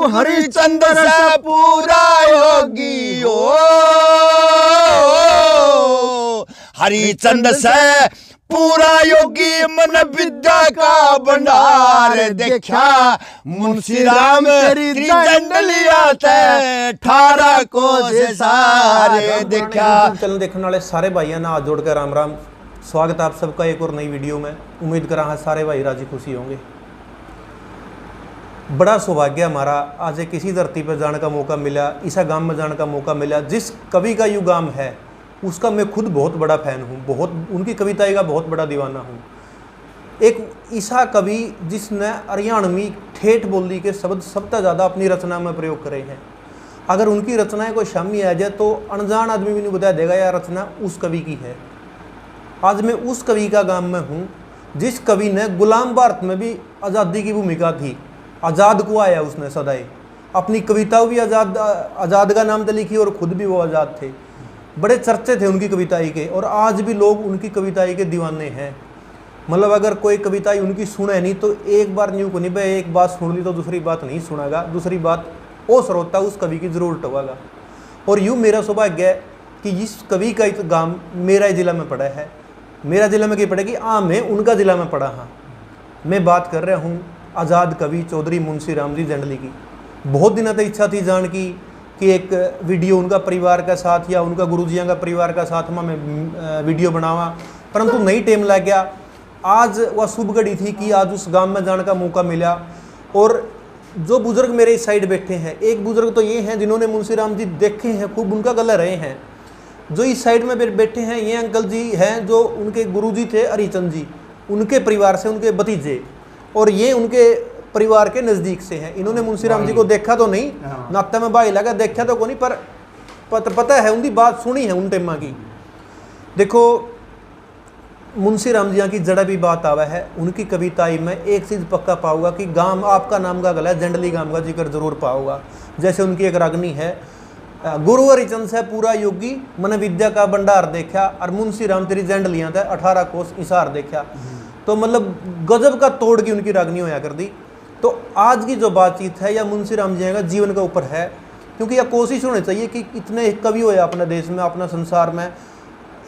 हरिचंद्र से पूरा योगी हो, हरिचंद्र से पूरा योगी मन विद्या का भंडार देखा, मुंशी राम तेरी जंडलिया ते 18 कोस सारे देखा। चैनल देखने वाले सारे भाइयों ने हाथ जोड़कर राम राम। स्वागत है आप सबका एक और नई वीडियो में। उम्मीद कर रहा है सारे भाई राजी खुशी होंगे। बड़ा सौभाग्य हमारा आज एक इसी धरती पर जाने का मौका मिला, इसा गांव में जाने का मौका मिला जिस कवि का यू गांव है उसका मैं खुद बहुत बड़ा फैन हूँ, बहुत उनकी कविताएं का बहुत बड़ा दीवाना हूँ। एक ईसा कवि जिसने हरियाणवी ठेठ बोली के शब्द सबसे ज़्यादा अपनी रचना में प्रयोग करे हैं। अगर उनकी रचनाएं कोई शामी आ जाए तो अनजान आदमी भी नहीं बता देगा यह रचना उस कवि की है। आज मैं उस कवि का गांव में हूँ जिस कवि ने गुलाम भारत में भी आज़ादी की भूमिका थी, आज़ाद को आया उसने सदाई, अपनी कविताओं भी आज़ाद का नाम से लिखी और खुद भी वो आज़ाद थे। बड़े चर्चे थे उनकी कविताएं के और आज भी लोग उनकी कविताएं के दीवाने हैं। मतलब अगर कोई कविताएं उनकी सुने नहीं तो एक बार न्यू को नहीं भाई, एक बात सुन ली तो दूसरी बात नहीं सुनागा, दूसरी बात वो श्रोता उस कवि की जरूरत होगा। और यूँ मेरा सौभाग्य है कि इस कवि का गांव मेरा जिला में पड़ा है। मेरा जिला में क्या पड़ा कि मैं उनका जिला में पड़ा हाँ। मैं बात कर रहा हूँ आज़ाद कवि चौधरी मुंशी राम जी जंडली की। बहुत दिनों तक इच्छा थी जान की कि एक वीडियो उनका परिवार का साथ या उनका गुरुजियों का परिवार का साथ में मैं वीडियो बनावा, परंतु नहीं टाइम लग गया। आज वह शुभ घड़ी थी कि आज उस गांव में जाने का मौका मिला। और जो बुजुर्ग मेरे इस साइड बैठे हैं, एक बुजुर्ग तो ये हैं जिन्होंने मुंशी राम जी देखे हैं, खूब उनका गला रहे हैं। जो इस साइड में बैठे हैं ये अंकल जी हैं जो उनके गुरुजी थे हरिचंद जी, उनके परिवार से उनके भतीजे, और ये उनके परिवार के नज़दीक से हैं। इन्होंने मुंशी राम जी को देखा तो नहीं, नाता में भाई लगा, देखा तो को नहीं, पर पता है उनकी बात सुनी है उन टेमा की। देखो मुंशी राम जी की जड़ा भी बात आवा है, उनकी कविताई में एक चीज़ पक्का पाऊंगा कि गांव आपका नाम का गला जंडली गांव का जिक्र जरूर पाऊंगा। जैसे उनकी एक रागनी है, गुरु हरिचंद से पूरा योगी मन विद्या का भंडार देखा, और मुंशी राम तेरी जंडलियाँ थे 18 कोस इसार देखा। तो मतलब गजब का तोड़ की उनकी रागनी होया कर दी। तो आज की जो बातचीत है या मुंशी राम जी का जीवन के ऊपर है, क्योंकि यह कोशिश होनी चाहिए कि इतने कवि हुए अपने देश में, अपना संसार में,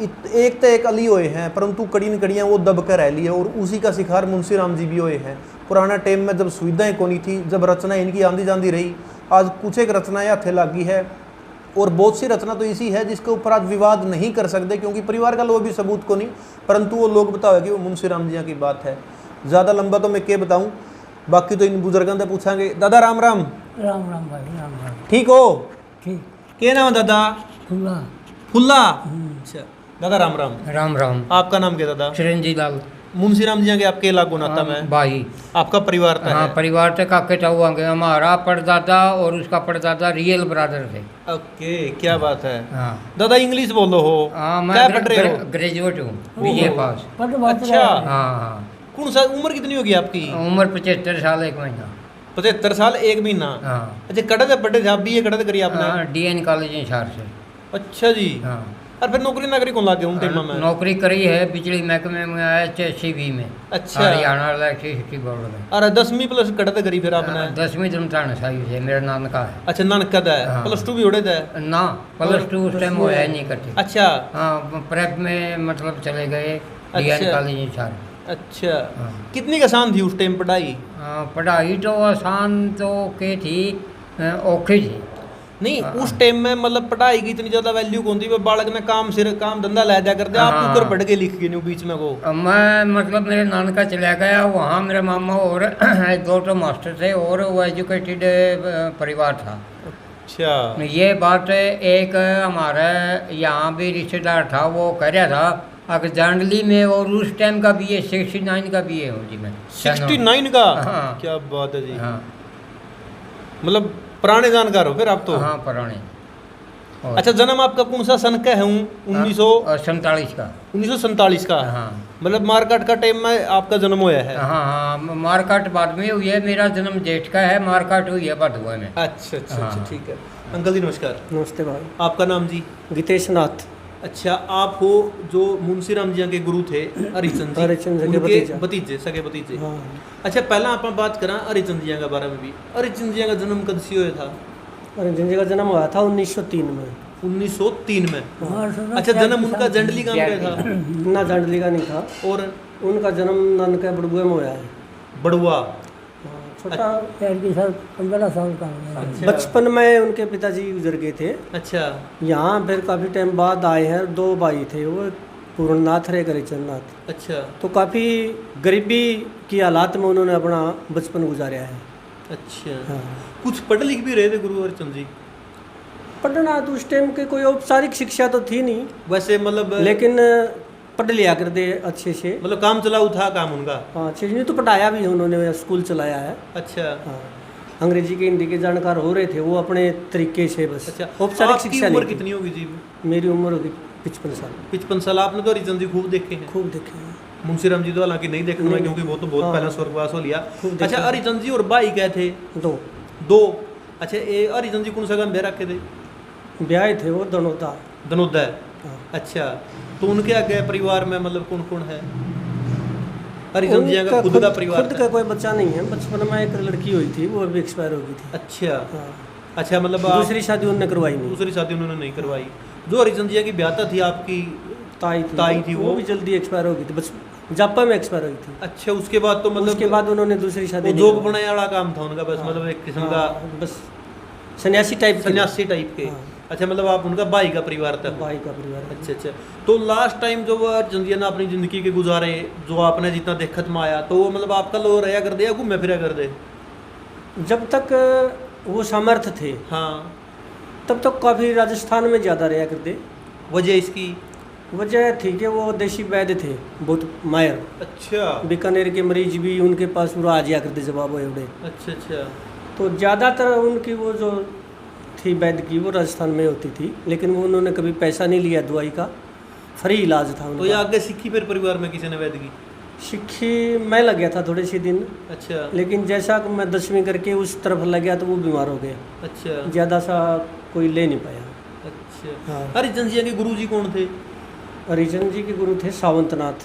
एक तो एक अली हुए हैं, परंतु कड़ी न कड़ियाँ वो दब कर रह ली है। और उसी का शिकार मुंशी राम जी भी हुए हैं। पुराना टाइम में जब सुविधाएं कोनी थी, जब रचना इनकी आंधी जांदी रही, आज कुछ एक रचनाएँ हाथे लागी है। और बहुत सी रचना तो इसी है जिसके ऊपर आज विवाद नहीं कर सकते, क्योंकि परिवार का लोग भी सबूत को नहीं, परंतु वो लोग बताओ कि वो मुंशी राम जी की बात है। ज़्यादा लंबा तो मैं क्या बताऊँ, बाकी तो इन बुजुर्गों से पूछांगे। दादा राम राम। राम राम भाई, राम राम। ठीक हो? ठीक। क्या नाम है दादा? फुल्ला। फुल्ला। अच्छा दादा राम राम। राम राम। आपका नाम क्या दादा? चिरंजीव लाल। मुंशी राम जी के आपके लागू नाता में भाई आपका परिवार था? हाँ, परिवार से काके चाहुआंगे। हमारा परदादा और उसका परदादा रियल ब्रदर थे। ओके, क्या बात है। हाँ दादा इंग्लिश बोलो हो? हाँ, क्या पढ़ रहे हो? ग्रेजुएट हूँ बीए पास। अच्छा हाँ हाँ। कौन सा उम्र कितनी होगी आपकी? उम्र 75 साल 1 महीना। 75 साल 1 महीना। हाँ। अच्छा कड़ा से पढ़े थे आप? बीए कड़ा से करी आपने? हाँ, DN कॉलेज हिसार से। अच्छा जी। हाँ। और फिर नौकरी नाकरी कौन लागे उन टाइम में? नौकरी करी है बिजली महकमे में आया HCB में। अच्छा। हरियाणा इलेक्ट्रिसिटी बोर्ड में। और 10वीं प्लस कड़ा से करी फिर आपने? 10वीं जमतान साहिब से, मेरा नानका है। अच्छा नानका दा है। हाँ। +2 भी उड़े दा? ना, +2 उस टाइम हुआ ही नहीं करते। अच्छा। हाँ, प्रेप में मतलब चले गए अच्छा। DN college Hisar. अच्छा। हाँ। कितनी आसान थी उस टाइम पढ़ाई? पढ़ाई तो आसान तो के थी, औखी थी। नहीं उस टाइम में मतलब पढ़ाई की इतनी ज्यादा वैल्यू कौन थी? बालक ने काम धंधा लै जा करते, आप ऊपर पढ़ के लिख गए बीच में वो। मैं मतलब मेरे नानका चला गया वहाँ, मेरे मामा और 2 मास्टर थे और वो एजुकेटेड परिवार था। अच्छा। ये बात एक हमारा यहाँ भी रिश्तेदार था, वो कह रहा था अगर जांडली में, और उस टाइम का BA 69 का BA हूँ जी मैं। 69 का? हाँ। क्या बात है जी। हाँ। मतलब पुराने जानकार हो फिर आप तो? हाँ पुराने। अच्छा जन्म आपका कौन सा सन का है? 1947 का। 1947 का? हाँ। मतलब मारकाट का टाइम में आपका जन्म हुआ है? हाँ हाँ, मारकाट बाद में हुई है, मेरा जन्म जेठ का है, मारकाट हुई है बधुआ में। अच्छा अच्छा अच्छा, हाँ। ठीक है। अंकल जी नमस्कार। नमस्ते भाई। आपका नाम जी? गीतेश नाथ। अच्छा, आप हो जो मुंशी राम जी के गुरु थे हरिचंद हरिचंद जी के उनके भतीजा। भतीजे, सगे भतीजे। हाँ अच्छा, पहला आप बात करा हरिचंद जी के बारे में भी। हरिचंद जी का जन्म कब से हुआ था? हरिचंद जी का जन्म हुआ था 1903 में। 1903 में। अच्छा, जन्म उनका जंडली गांव में था? ना जांडली का नहीं था, और उनका जन्म नानका बड़गुए में हुआ है। बड़ुआ। छोटा 15 साल का हो गया। बचपन में उनके पिताजी गुजर गए थे। अच्छा, यहाँ फिर काफ़ी टाइम बाद आए हैं। 2 भाई थे, वो पूर्णनाथ रहे हरिचंद नाथ। अच्छा, तो काफ़ी गरीबी की हालात में उन्होंने अपना बचपन गुजारा है। अच्छा। हाँ। कुछ पढ़ लिख भी रहे थे गुरु हरिचंद जी? पढ़ना तो उस टाइम के कोई औपचारिक शिक्षा तो थी नहीं, वैसे मतलब लेकिन पढ़ लिया करते अच्छे से। मतलब काम चलाऊ था काम उनका? हाँ, अच्छे से। तो पढ़ाया भी है उन्होंने, स्कूल चलाया है। अच्छा। हाँ, अंग्रेजी के हिंदी के जानकार हो रहे थे वो अपने तरीके से बस। अच्छा, औपचारिक आपकी शिक्षा उम्र नहीं थी। कितनी होगी जी? मेरी उम्र होगी 55 साल। 55 साल। आपने तो हरिचंद जी खूब देखे हैं। खूब देखे हैं। मुंशी राम जी तो हालांकि नहीं देखना नहीं, क्योंकि वो तो बहुत हाँ। पहला स्वर्गवास हो लिया। खूब देखे अच्छा, हैं। हरिचंद जी और भाई क्या थे? 2 दो। अच्छा, ये हरिचंद जी कौन सा गांव ब्याह रखे थे? ब्याह थे वो दोनों था। दनोदा। हाँ। अच्छा, तो उनके आगे परिवार में मतलब कौन कौन है? हरिचंद जी का खुद का परिवार खुद था? का कोई बच्चा नहीं है। बचपन में एक लड़की हुई थी, वो अभी एक्सपायर हो गई थी। अच्छा। हाँ। अच्छा, मतलब आप दूसरी शादी उन्होंने करवाई नहीं। दूसरी शादी उन्होंने नहीं करवाई। जो हरिचंद जी की ब्याहता थी आपकी ताई थी वो? भी जल्दी एक्सपायर हो गई थी, बस जापा में एक्सपायर हुई थी। अच्छा, उसके बाद तो मतलब उसके बाद उन्होंने दूसरी शादी नहीं जोग करवाई। बनाने वाला काम था उनका बस। हाँ। मतलब एक किस्म का हाँ, बस सन्यासी टाइप के। सन्यासी टाइप के। हाँ। अच्छा, मतलब आप उनका भाई का परिवार था? भाई का परिवार है। अच्छा अच्छा। तो लास्ट टाइम जो वो हरिचंद जी ने अपनी जिंदगी के गुजारे, जो आपने जितना देखत में आया, तो वो मतलब आपका लो रहा कर दे या घूमे फिरा कर दे? जब तक वो समर्थ थे हाँ। तब तक काफ़ी राजस्थान में ज़्यादा रहा करते। वजह इसकी? वजह थी कि वो देसी वैद्य थे, बहुत मायर। अच्छा बीकानेर के मरीज भी उनके पास पूरा आ जाया करते जवाब वो एवढे। अच्छा। अच्छा, तो ज़्यादातर उनकी वो जो थी वैद्य की, वो राजस्थान में होती थी, लेकिन वो उन्होंने कभी पैसा नहीं लिया दवाई का, फ्री इलाज था तो ये उनका। आगे सीखी फिर परिवार में किसी ने वैद्य की? सीखी मैं लग गया था थोड़े से दिन, अच्छा लेकिन जैसा कि मैं 10वीं करके उस तरफ लग गया तो वो बीमार हो गए। अच्छा ज़्यादा सा कोई ले नहीं पाया। अच्छा। हाँ। हरिचंद जी के गुरु जी कौन थे? हरिचंद जी के गुरु थे सावंतनाथ।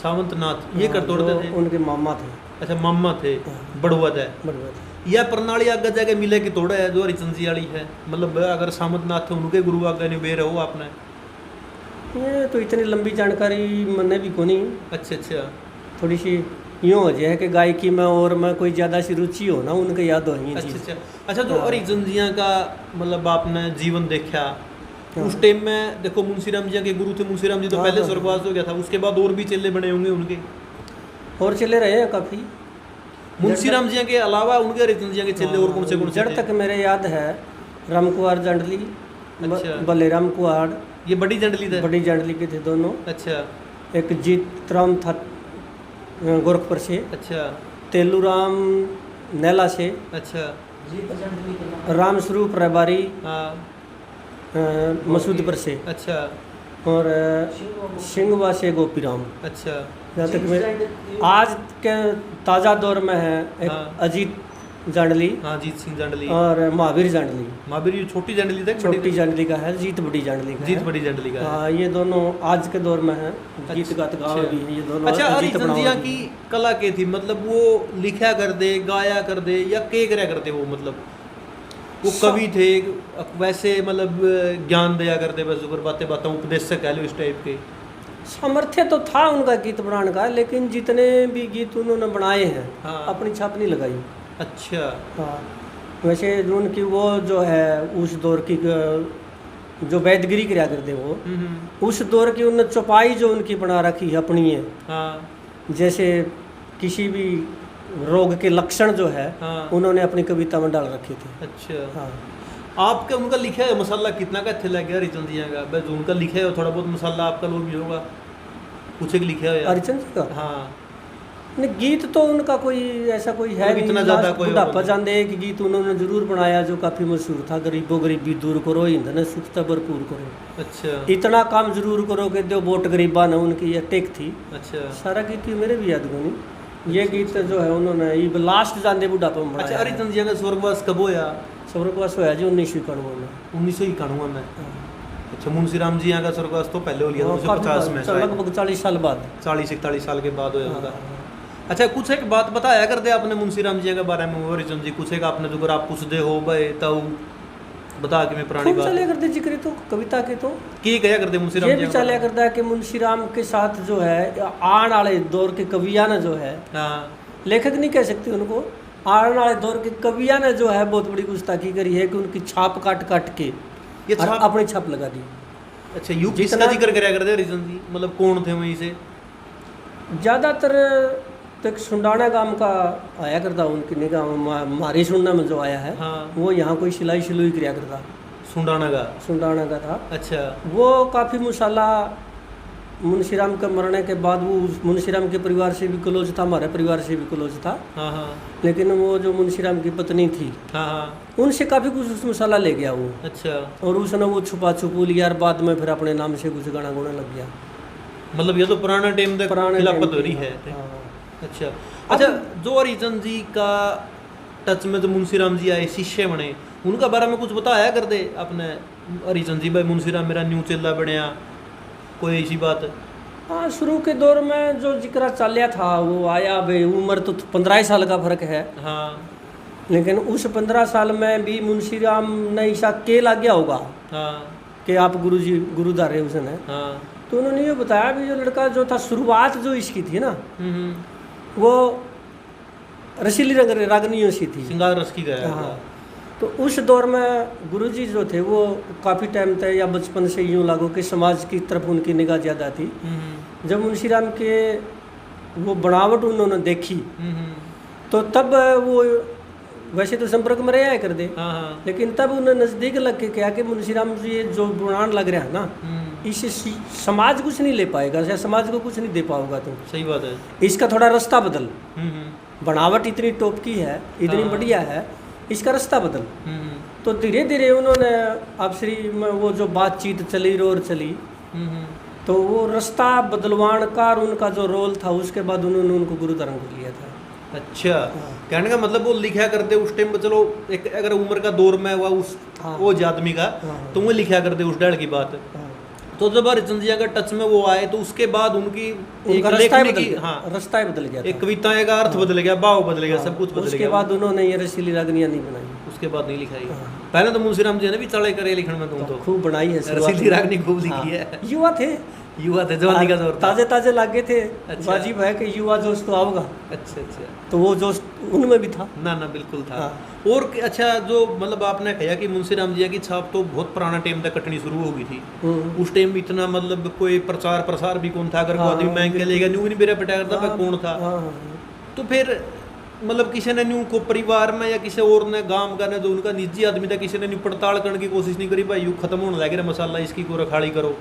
सावंतनाथ। ये हाँ, कर तोड़ते जो थे? उनके मामा थे। अच्छा, मामा थे। हाँ। बड़ुआ थे। बड़ुआ थे। यह प्रणाली आगे जाके मिले कि तोड़ा है जो हरिचंद जी वाली है? मतलब अगर सामंतनाथ थे उनके गुरु आगे नहीं बे रहो आपने? ये तो इतनी लंबी जानकारी मैंने भी को नहीं। अच्छा अच्छा। थोड़ी सी यूँ हो जाए कि गायकी में और मैं कोई ज़्यादा सी रुचि हो ना, उनके याद हो अच्छा चीज़। अच्छा। अच्छा, जो हाँ। हरिचंद जी का मतलब आपने जीवन देखा उस टाइम में, देखो मुंशी राम जी के गुरु थे, मुंशी राम जी तो हाँ, पहले हाँ। स्वर्गवास हो गया था, उसके बाद और भी चेले बने होंगे उनके? और चले रहे हैं काफ़ी। मुंशी राम जी के अलावा उनके हरिचंद जी के चेले और कौन से जड़ तक मेरे याद है राम कुआर जंडली, अच्छा। बलेराम कुआड़, ये बड़ी जंडली थे? बड़ी जंडली के थे दोनों। अच्छा एक जीतराम था गोरखपुर से, अच्छा तेलूराम नैला से, अच्छा। राम स्वरूप रबारी हाँ मसूदपुर से, अच्छा और सिंगवा से गोपीराम। अच्छा जहाँ तक मेरे आज के ताज़ा दौर में है एक हाँ। अजीत जांडली हाँ, जीत सिंह जंडली। और महावीर जांडली। महावीर ये छोटी जंडली थे? छोटी जांडली का है, जीत बड़ी जांडली का जीत है। बड़ी जंडली का है। हाँ, ये दोनों आज के दौर में है। गीत गात गावे भी हैं ये दोनों। अच्छा, अजीत हरिचंद जी बनावा की भी। कला के थी, मतलब वो लिखा कर दे, गाया कर दे, या के करया करते वो? मतलब वो कवि थे वैसे, मतलब ज्ञान दिया करते बस ऊपर बातें बातें, उपदेशक कह लो इस टाइप के? सामर्थ्य तो था उनका गीत बनाने का, लेकिन जितने भी गीत उन्होंने बनाए हैं हाँ। अपनी छाप नहीं लगाई। अच्छा हाँ, वैसे जो उनकी वो जो है उस दौर की जो वैदगिरी किया करते वो, उस दौर की उन्होंने चौपाई जो उनकी बना रखी है अपनी है। हाँ जैसे किसी भी रोग के लक्षण जो है हाँ। उन्होंने अपनी कविता में डाल रखे थे। अच्छा। हाँ, आपका उनका लिखा है मसाला कितना का थे लग गया हरिचंद जी का? बस उनका लिखा है थोड़ा बहुत मसाला आपका लोग भी होगा कुछ एक लिखा है? हरिचंद जी का हाँ। नहीं, गीत तो उनका कोई ऐसा कोई है मतलब नहीं। इतना ज़्यादा लास्ट कोई बुढ़ापा होगा। जानते एक गीत उन्होंने जरूर बनाया जो काफ़ी मशहूर था, गरीबों गरीबी दूर करो ईंधन सुखता भरपूर करो। अच्छा इतना काम जरूर करो कि दो वोट गरीबा ने, उनकी यह टेक थी। अच्छा। सारा गीत ही मेरे भी याद को नहीं। ये गीत जो है उन्होंने ये लास्ट जानते बुढ़ापा में अच्छा, बनाया। हरिचंद जी का स्वर्गवास कब होया? स्वर्गवास होया जी 1991 में। 1991 में। अच्छा, मुंशी राम जी यहाँ का स्वर्गवास तो पहले हो लिया था, 1950 में शायद। लगभग 40 साल बाद। 40-41 साल के बाद होया होगा। अच्छा, कुछ एक बात बताया करते आपने मुंशी राम जी के बारे में, हरिचंद जी, कुछ एक आपने जो अगर आप पूछते हो भाई तो बता के मैं पुरानी खूब बात चलिया करते जिक्र तो कविता के तो की कहा करते मुंशी राम ये जी भी चलिया करता है कि मुंशी राम के साथ जो है आने वाले दौर के कविया ने जो है, हाँ, लेखक नहीं कह सकते उनको, आने वाले दौर के कविया ने जो है बहुत बड़ी गुस्ताखी करी है कि उनकी छाप काट काट के ये और छाप, अपनी छाप लगा दी। अच्छा, युग किसका जिक्र कराया करते हरिचंद जी, मतलब कौन थे वहीं से? ज़्यादातर तक सुंडाना गांव का आया करता उनकी निगाह में, मारी सुनना में जो आया है, हाँ। वो यहाँ कोई सिलाई सिलुई किया करता, सुंडाना का? सुंडाना का था। अच्छा, वो काफ़ी मुसाला मुंशी राम के मरने के बाद वो मुंशी राम के परिवार से भी क्लोज था, हमारे परिवार से भी क्लोज था, हाँ हाँ लेकिन वो जो मुंशी राम की पत्नी थी हाँ हाँ, उनसे काफ़ी कुछ मसाला ले गया वो, अच्छा, और उसने वो छुपा छुपू लिया और बाद में फिर अपने नाम से कुछ गाना गुना लग गया। मतलब ये तो पुराना टाइम तक पुराने खिलाफत टाइम हो रही की, है। हाँ। अच्छा अच्छा, जो हरिचंद जी का टच में जो मुंशी राम जी आए, शिष्य बने, उनका बारे में कुछ बताया कर दे आपने हरिचंद जी भाई मुंशी राम मेरा न्यू चेला बनया, कोई ऐसी बात? हाँ, शुरू के दौर में जो जिक्र चलिया था वो आया, भाई उम्र तो 15 साल का फर्क है, हाँ, लेकिन उस 15 साल में भी मुंशी राम ने ऐसा के लग गया होगा हाँ कि आप गुरुजी गुरुदार है उसने, हाँ, तो उन्होंने ये बताया भी जो लड़का जो था शुरुआत जो इसकी थी ना हम्म, वो रसीली रागनियों सी थी, श्रृंगार रस की गया हाँ। तो उस दौर में गुरुजी जो थे वो काफ़ी टाइम तक या बचपन से यूँ लागू कि समाज की तरफ उनकी निगाह ज़्यादा थी। जब मुंशी राम के वो बनावट उन्होंने देखी तो तब वो वैसे तो संपर्क में रहे कर दे, हाँ हाँ, लेकिन तब उन्हें नज़दीक लग के कहा कि मुंशी राम जी ये जो बुनान लग रहा है ना, इससे समाज कुछ नहीं ले पाएगा, या समाज को कुछ नहीं दे पाओगा तुम, सही बात है। इसका थोड़ा रास्ता बदल, हम्म, बनावट इतनी टॉप की है, इतनी हाँ। बढ़िया है, इसका रास्ता बदल। हम्म, तो धीरे धीरे उन्होंने आप श्री में वो जो बातचीत चली और चली, हम्म, तो वो रास्ता बदलवान का और उनका जो रोल था उसके बाद उन्होंने उनको गुरु धारण कर लिया था। अच्छा, कहने का मतलब वो लिखा करते उस टाइम पे, चलो एक अगर उम्र का दौर में हुआ उस हाँ। वो आदमी का, हाँ। तो वो लिखा करते उस डाल की बात। हाँ। तो जब हरिचंद जी अगर टच में वो आए तो उसके बाद उनकी एक उनका रास्ता ही लेखनी बदल की, गया, हाँ, रास्ता ही बदल गया एक था। कविताएं का अर्थ बदल गया, भाव बदल गया, सब कुछ बदल उसके गया। बाद उन्होंने ये रसीली रागनियाँ नहीं बनाई, उसके बाद नहीं लिखाई। हाँ। पहले तो मुंशी राम जी ने भी चढ़ाई करे लिखने में, तुम तो खूब बनाई है शुरुआत रसीली में। रागनी खूब लिखी हाँ। है। युवा थे, युवा थे, जवानी का दौर था। ताजे ताजे लागे थे, अच्छा। वाजिब है कि युवा जोश तो आओगा, अच्छा अच्छा, तो वो जोश उनमें भी था। ना ना बिल्कुल था। हाँ। और अच्छा, जो मतलब आपने कहा कि मुंशी राम जी की छाप तो बहुत पुराना टाइम तक कटनी शुरू हो गई थी। उस टाइम इतना मतलब कोई प्रचार प्रसार भी कौन था, अगर कोई हाँ, आदमी मांग के लेगा न्यू नहीं मेरा बेटा करता हाँ, कौन था। हाँ। तो फिर मतलब किसी ने न्यू को परिवार में या किसी और ने गांव का ने जो उनका निजी आदमी था, किसी ने न्यू पड़ताल करने की कोशिश नहीं करी, भाई यू खत्म होने लग रहा मसाला, इसकी को रखाड़ी करो।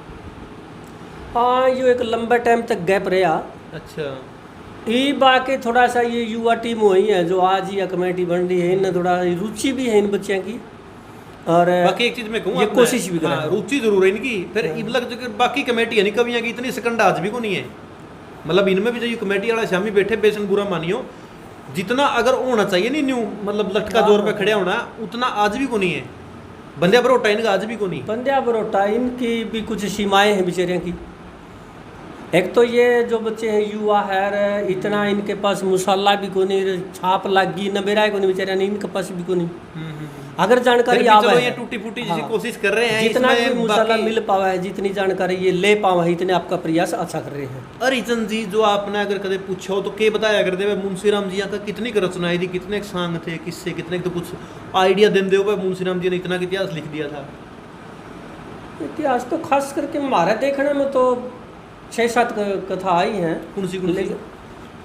हाँ, यो एक लंबा टाइम तक गैप रहा। अच्छा, ये बाकी थोड़ा सा ये युवा टीम वही है जो आज ही कमेटी बन रही है, इनमें थोड़ा रुचि भी है इन बच्चों की, और बाकी एक चीज मैं कहूँ ये कोशिश भी करें। रुचि जरूर है इनकी। फिर इबलक जो बाकी कमेटी है नहीं कवियाँ की इतनी सकंड आज भी को नहीं है। मतलब इनमें भी जो कमेटी वाला शामी बैठे बेसन बुरा मानियो, जितना अगर होना चाहिए नहीं न्यू मतलब लटका जोर पे खड़े होना, उतना आज भी को नहीं है। बंदिया बरोटा इनका आज भी को नहीं। बंदिया बरोटा इनकी भी कुछ सीमाएं हैं बेचारियों की। एक तो ये जो बच्चे हैं युवा है, इतना इनके पास मुसाला भी को नहीं, छाप लागी नबेरा को नहीं बेचारे, इनके पास भी को नहीं। अगर जानकारी आवा ये है, टूटी फूटी हाँ, जिसी कोशिश कर रहे हैं, जितना इसमें भी मुसाला बाकी- मिल पावा है, जितनी जानकारी ये ले पावा है, इतने आपका प्रयास अच्छा कर रहे हैं। हरिचंद जी जो आपने अगर कदे पूछा हो तो के बताया करते हुए मुंशी राम जी का कितनी रचनाएं थी, कितने सांग थे, किससे कितने, तो कुछ आइडिया देते हो मुंशी राम जी ने इतना इतिहास लिख दिया था। इतिहास तो खास करके हमारे देखने में तो 6-7 कथा आई हैं। कौन सी कौन सी?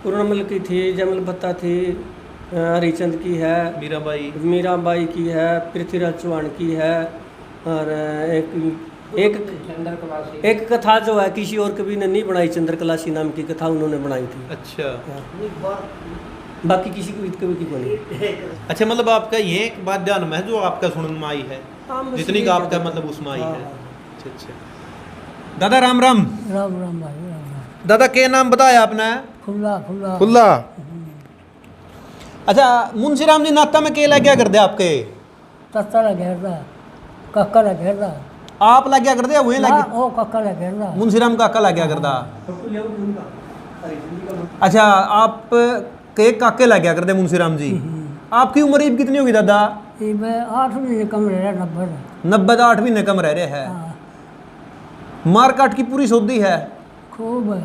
पूर्णमल की थी, जमल भत्ता थी, हरिचंद की है, मीराबाई, मीराबाई की है, पृथ्वीराज चौहान की है, और एक कथा जो है किसी और कवि ने नहीं बनाई, चंद्रकलासी नाम की कथा उन्होंने बनाई थी। अच्छा बाकी किसी कवि की को नहीं। अच्छा, मतलब आपका ये एक बात ध्यान में है जो आपका सुनने में आई है, हाँ, बस जितनी यही का आपका कहते मतलब उसमें आई हाँ, है। हाँ। अच्छा अच्छा। दादा राम राम। राम राम भाई राम राम। दादा के नाम बताया आपने? खुला खुला खुल्ला। अच्छा, मुंशी राम जी नाता में केला क्या कर दे आपके? तत्ता घेरदा कक्का घेरदा आप लग गया करते या वही लग ना ओ कक्का लगे ना मुंशीराम काका लग गया करता। अच्छा, आप के काके लग गया करते मुंशीराम जी। आपकी उम्र अब कितनी होगी दादा? ये मैं 8 महीने कम रह 90 90 8 महीने कम रह रहे हैं। हाँ मारकाट की पूरी सौदी है। खूब है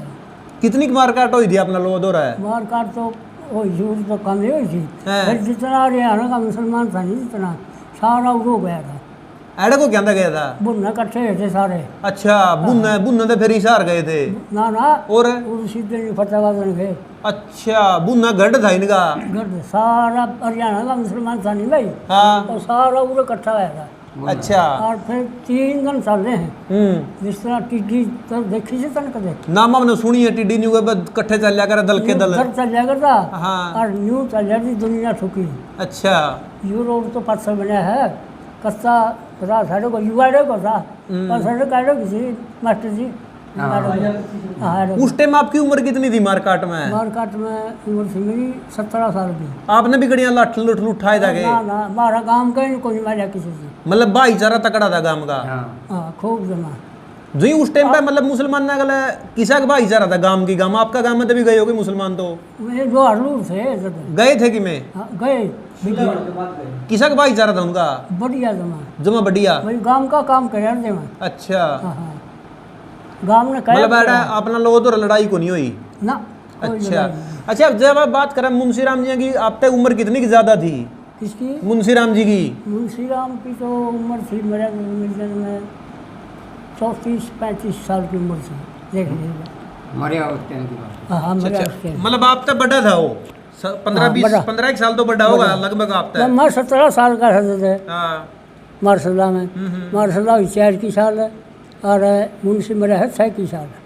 कितनी की मारकाट हुई थी अपना लो दो रहा है? मार काट तो ओ झूठ तो कम ही हुई थी हाँ। फिर जितना हरियाणा का मुसलमान था नहीं जितना सारा उड़ो गया था एडे को क्या गया था? बुन्ना इकट्ठे हुए थे सारे अच्छा, बुन्ना बुन्ना तो फिर हिसार गए थे। ना ना और वो सीधे नहीं फतेहाबाद गए अच्छा, बुन्ना गढ़ था इनका। गढ़ सारा हरियाणा का मुसलमान था नहीं भाई हाँ और सारा उड़ो इकट्ठा हुआ था अच्छा। और फिर 3 दिन चल रहे हैं जिस तरह टिड्डी तो देखी से तन कदे नाम हमने सुनी है टिड्डी न्यू के कट्ठे चल जा कर दल के दल। उधर चल जाएगा था हाँ और न्यू चल जाती दुनिया ठुकी अच्छा यू रोड तो पत्थर बना है कच्चा पता साढ़े को युवाड़े को था और साढ़े काटो किसी मास्टर जी हाँ उस टाइम आपकी उम्र कितनी थी मारकाट में? मारकाट में उम्र थी मेरी 17 साल की आपने भी गड़िया लठ लुठ उठाए जाके? ना ना हमारा गांव का ही कोई नहीं मारा किसी से मतलब भाईचारा तकड़ा था गांव का। हाँ खूब जमा जो ही उस टाइम पे मतलब मुसलमान ने गले किसा का भाईचारा था गांव की गांव? आपका गांव में तो भी गए होगे मुसलमान तो? वे जो हरलूर थे गए थे कि मैं हाँ, गए किसा का भाईचारा था उनका? बढ़िया जमा जमा बढ़िया। भाई गांव का काम कर दे मैं अच्छा, हाँ हाँ गांव ने कहा मतलब ऐसा अपना लोगों तो लड़ाई को नहीं हुई। ना कोई अच्छा लड़ाई नहीं। अच्छा, जब आप बात करें मुंशीराम जी की, आप तक उम्र कितनी की ज्यादा थी किसकी मुंशीराम जी की? मुंशीराम की तो उम्र थी मेरे में 34-35 साल की उम्र थी देख लीजिए मरे उस टाइम की बात। हाँ मेरा अच्छा, उसके मतलब आप तक बड़ा था वो 15-20 बड़ा। 15 साल तो बड़ा होगा लगभग आप तक। मैं 17 साल का था हाँ मार्शला में मार्शला 4 की साल है और मुंशी मेरा है 6 की साल है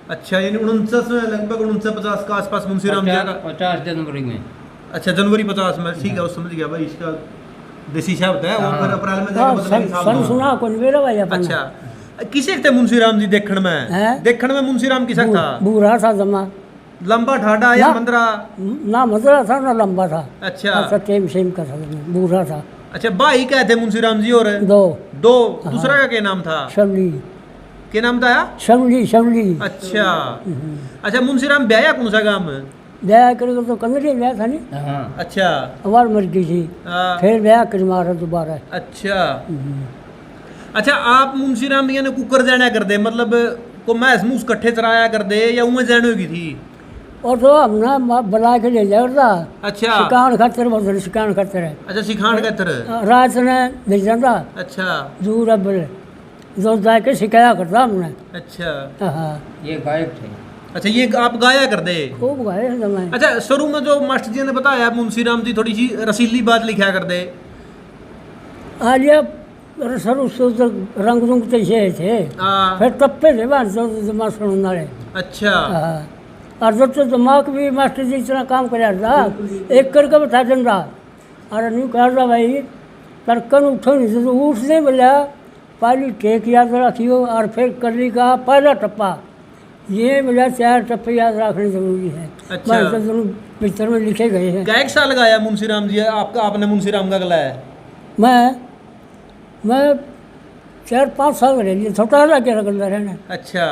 अच्छा, यानी 49 में लगभग 49-50 का आसपास मुंशीराम जी का। 50 जनवरी में। अच्छा, जनवरी 50 में, ठीक है, वो समझ गया भाई। इसका देसी शब्द है वो, फिर अप्रैल में जाके बदलेंगे साल सन में। सुना कौन मेरा भाई अपन अच्छा, किसे थे मुंशीराम जी देखण में? हैं? देखण में मुंशीराम किसा था? बूढ़ा था जमा लंबा ठाडा या ना। मंदरा? ना मदरा था ना लंबा था अच्छा अच्छा टेम सेम का था बूढ़ा था अच्छा, भाई क्या थे मुंशीराम जी? और दो दूसरा का क्या नाम था? शबली क्या नाम था? शबली शबली अच्छा अच्छा, मुंशीराम ब्याया कौन सा गांव में? ब्याह करके तो कंदरी ब्याह था नहीं हाँ अच्छा अवार मर गई थी हाँ, फिर ब्याह कर मारा दोबारा अच्छा अच्छा। आप मुंशीराम जी ने कुकर जाना कर दे, मतलब को मैस मूस कट्ठे चराया कर दे या उमें जाने होगी थी? और तो हमने बुला के ले जाता था अच्छा शिकान खातर बदल शिकान खातर है अच्छा, सिखाण का तरह। रात ने ले जाता अच्छा दूर अब जो जाके सिखाया करता हमने अच्छा हाँ ये गायक थे। अच्छा, ये आप गाया कर दे। खूब गाए समय अच्छा, शुरू में जो मास्टर जी ने बताया मुंशीराम जी थोड़ी सी रसीली बात लिखा कर दे। आलिया सर उसको तो रंग रुंग तैसे थे हाँ, फिर टप्पे थे बात जो दिमाग सुनना रहे अच्छा हाँ और जब तो दिमाग भी मास्टर जी इतना काम कर था एक करके बता दें रहा और नहीं कह रहा भाई तड़कन उठो नहीं तो उठने बोला पहली टेक याद रखियो और फिर करने का पहला टप्पा ये बोला 4 टप्पे याद रखने जरूरी है। अच्छा। मैं तो दोनों पिक्चर में लिखे गए हैं। क्या एक साल गाया मुंशीराम जी आपका? आपने मुंशीराम का गलाया? मैं 4-5 साल रह लिया छोटा लगे रगलता रहना अच्छा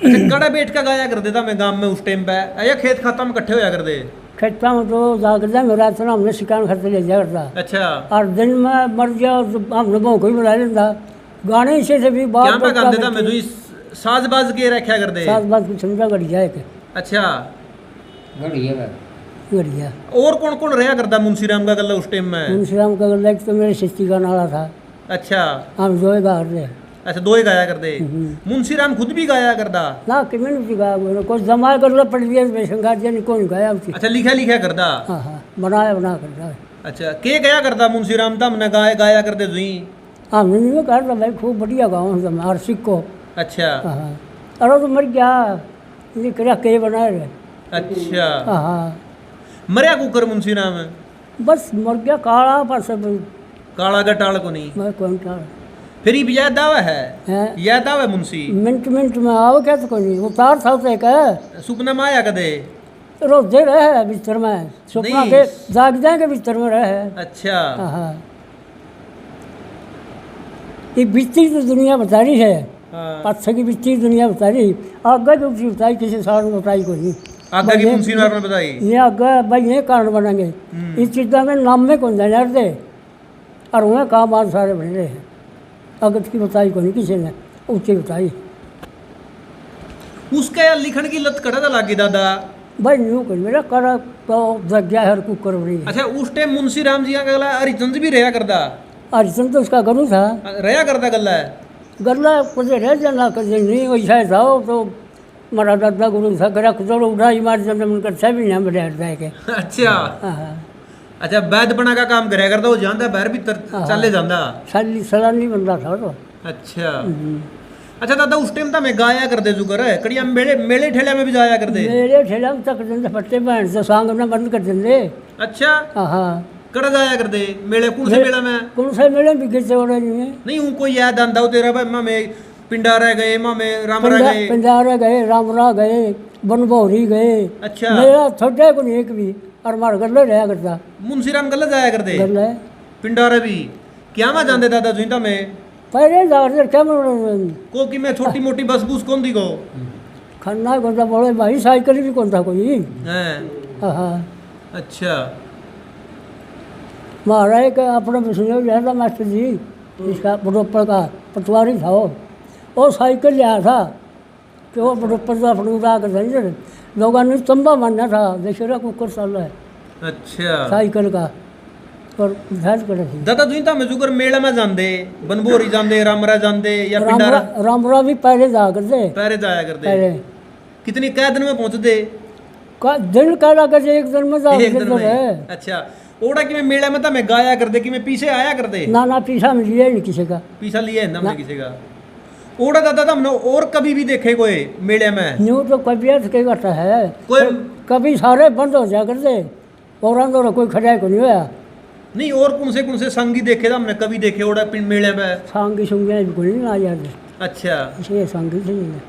अच्छा, कड़ा बैठ का गाया कर देता मैं गांव में उस टाइम पे, या खेत खाता में इकट्ठे होया कर दे? खेता में तो जाकर मेरा इतना हमने शिकान खर्च ले जाया करता अच्छा, और दिन में मर गया तो हमने बहु कोई बुला लेता गाने से भी क्या बात पे कर देता मैं जो साज बाज के रखा कर दे? सात बात कुछ समझा गढ़ जाए के अच्छा, गढ़िया बात। गढ़िया और कौन कौन रहा करता मुंशीराम का गला उस टाइम में? मुंशीराम का गला तो मेरे शिस्ती का नाला था अच्छा हम जो गा रहे अच्छा, दो ही गाया कर दे। मुंशीराम खुद भी गाया करता? ना कि मैंने भी गाया कोई जमा कर लो पड़ गया बेशंगा जी कौन गाया उसी अच्छा, लिखा लिखा करता? हाँ हाँ बनाया बना कर अच्छा, के गया करता मुंशीराम था हमने गाया गाया करते जुई? हमने नहीं कहा था भाई खूब बढ़िया गाँव जमा और सिक्को अच्छा हाँ हाँ अरे तो मर गया ये क्या के बनाए रहे अच्छा, हाँ हाँ मरिया कुकर मुंशीराम? बस मर गया काला पास काला गटाल को नहीं? मैं कौन था फिर ही याद आवा है? हैं याद आवा मुंशी? मिनट में आओ क्या तो कोई नहीं उतार था तो एक सुपना में आया कदे? रोजे रहे बिस्तर में सुपना नहीं। के जाग जाएंगे बिस्तर में रहे अच्छा हाँ हाँ ये बीती तो दुनिया बता रही है, हाँ। पाछे की बीती दुनिया बता रही, आगे जो चीज बताई किसी साल में बताई कोई नहीं। आगे की मुंशी ने बताई ये आगे भाई ये कारण बनेंगे, इस चीज़ा में नाम में कौन जाने दे, और वह काम आज सारे बन रहे हैं। अगत की बताई को नहीं किसी ने, ऊँची बताई। उसका यार लिखण की लत कड़ा लागी दादा। भाई न्यू कर मेरा करा तो जग्या हर कुकर बड़ी है। अच्छा उस टाइम मुंशी राम जी का गला हरिचंद भी रहा करदा, हरिचंद तो उसका गुरु था, रहा करदा गला है। गरला कुछ रह जाना कभी नहीं वैसा था। तो हमारा दादा गुरु था, गरा कुछ उठाई मार जब उनका छह भी नाम बैठ जाएगा। अच्छा हाँ अच्छा वैद बना का काम कराया करदा, वो जानदा बाहर भी चले जांदा। साली सलानी बंदा था तो। अच्छा अच्छा दादा उस टाइम तो मैं गाया करदे जुगर है कड़िया मेले मेले ठेले में भी जाया करदे। मेरे ठेला में तक देंगे फट्टे बहन से सांग में बंद कर देंगे। अच्छा हाँ कड़ा जाया करदे मेले कौन से मेला में? कौन से मेले भी किसे हो रहे हैं? नहीं हूँ कोई याद आंदा हो तेरा भाई माँ में पिंडारा गए, माँ में रामरा गए। पिंडारा गए, रामरा गए, बनभौरी गए। अच्छा मेरा छोटे को नहीं एक भी, और मार गले रहा करता। मुंशी राम गला जाया करदे गले पिंडारा भी क्या मैं जानते दादा जुईता में पहले जाकर क्या बोल को कि मैं छोटी मोटी बस बूस कौन दी को खन्ना कौन था बोले भाई, साइकिल भी कौन था कोई। हैं? हाँ अच्छा महारा एक अपना बिस्मिल जो था मास्टर जी, इसका बड़ोपर का पटवारी था वो साइकिल लिया था कि वो बड़ोपर से अपने उड़ा कर देंगे लोगों ने तंबा मानना था, देखिएगा कुकर चल रहा है अच्छा साइकिल का। और ध्यान कर रही दादा जुईता में जुगर मेला में जांदे, बनबोरी जांदे, रामरा जांदे या पिंडारा रामरा भी पहले जा करते, पहले जाया करदे। पहले कितनी कै दिन में पहुंचदे? दिन का लगा एक दिन में जा एक दिन में। अच्छा ओड़ा कि मैं मेला में था मैं गाया करदे कि मैं पीछे आया करदे? ना पीछा में लिया नहीं किसी का, पीछा लिया है ना हमने किसी का। ओड़ा दादा था हमने और कभी भी देखे कोई मेले में? न्यू तो कभी के घटा है कोई कभी सारे बंद हो जा करते, और अंदर कोई खड़ा को नहीं होया। नहीं और कौन से संगी देखे था हमने कभी देखे ओड़ा पिंड मेले में? सांगी सुंगी भी कोई नहीं आ याद। अच्छा इसलिए सांगी से नहीं है।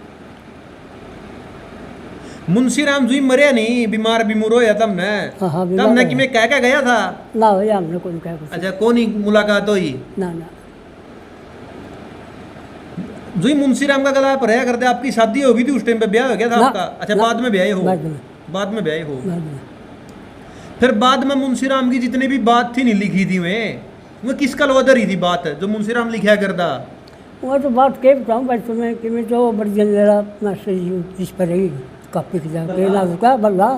मुंशी राम जी मरे नहीं, बीमार बीमूर होया था हमने। हाँ, तब हमने कि मैं क्या गया था? ना भैया हमने कोई कहा कुछ। अच्छा कौन ही मुलाकात हुई? ना जी मुंशी राम का गला आप रहा करते, आपकी शादी हो गई थी उस टाइम पे, ब्याह हो गया था ना, आपका? अच्छा ना, बाद में ब्याह हो? बाद में ब्याह हो। फिर बाद में मुंशी राम की जितनी भी बात थी नहीं लिखी थी वो किसका लोदर ही थी बात जो मुंशी राम लिखा करता? वो तो बात क्या बताऊँ भाई तुम्हें कि मैं तो बड़ी जन ले रहा मास्टर जी जिस पर रही कापी की जा के ना उसका बल्ला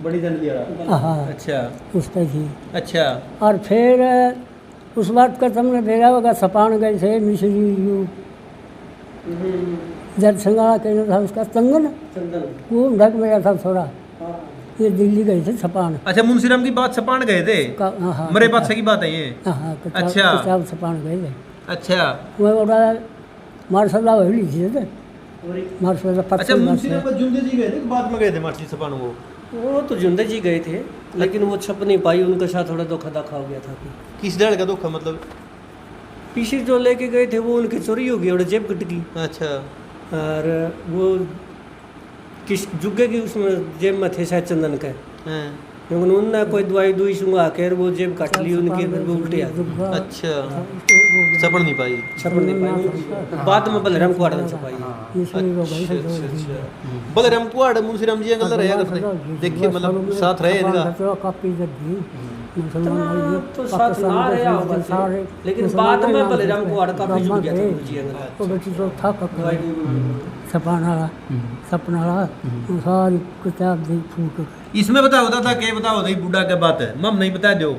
बड़ी जन लिया। हाँ अच्छा उस पर थी। अच्छा और फिर उस बात का तुमने भेजा होगा सपान गए थे मिश्री यू जब संगाड़ा कहना था उसका चंदन वो ढक मेरा था थोड़ा, ये दिल्ली गए थे सपान। अच्छा मुंशी राम की बात सपान गए थे? हाँ मरे बादशाह की बात है ये? हाँ अच्छा किताब सपान गए थे। अच्छा वो बड़ा मार्शल हली थी मार्शल। अच्छा मुंशी राम जुंदे जी गए थे बाद में गए थे मार्शी सपान? वो तो जुंदे जी गए थे लेकिन वो छप नहीं पाई, उनके साथ थोड़ा धोखा दाखा हो गया था। किस डेढ़ का धोखा मतलब? पीछे जो लेके गए थे वो उनकी चोरी हो गई और जेब कट गई। अच्छा और वो किस जुग्गे की उसमें जेब में थे शायद चंदन के, लेकिन उनने कोई दवाई दुई सुंगा कर वो जेब काट ली उनकी, वो उल्टे आ गई। अच्छा छपड़ नहीं पाई? छपड़ नहीं पाई, बाद में बलराम कुआड़ ने छपाई। अच्छा बलराम कुआड़ मुंशी राम जी अंकल रहे करते, देखिए मतलब साथ रहे इनका कापी तो साथ ना रहा होगा, लेकिन बाद में बलराम कुआड़ काफी जुड़ गया था जी अंकल। तो बेटी तो था सपना सपना सारी किताब दी फूट। इसमें बताओ था क्या बताओ था बुढ़ा क्या बात है मम नहीं बता दो।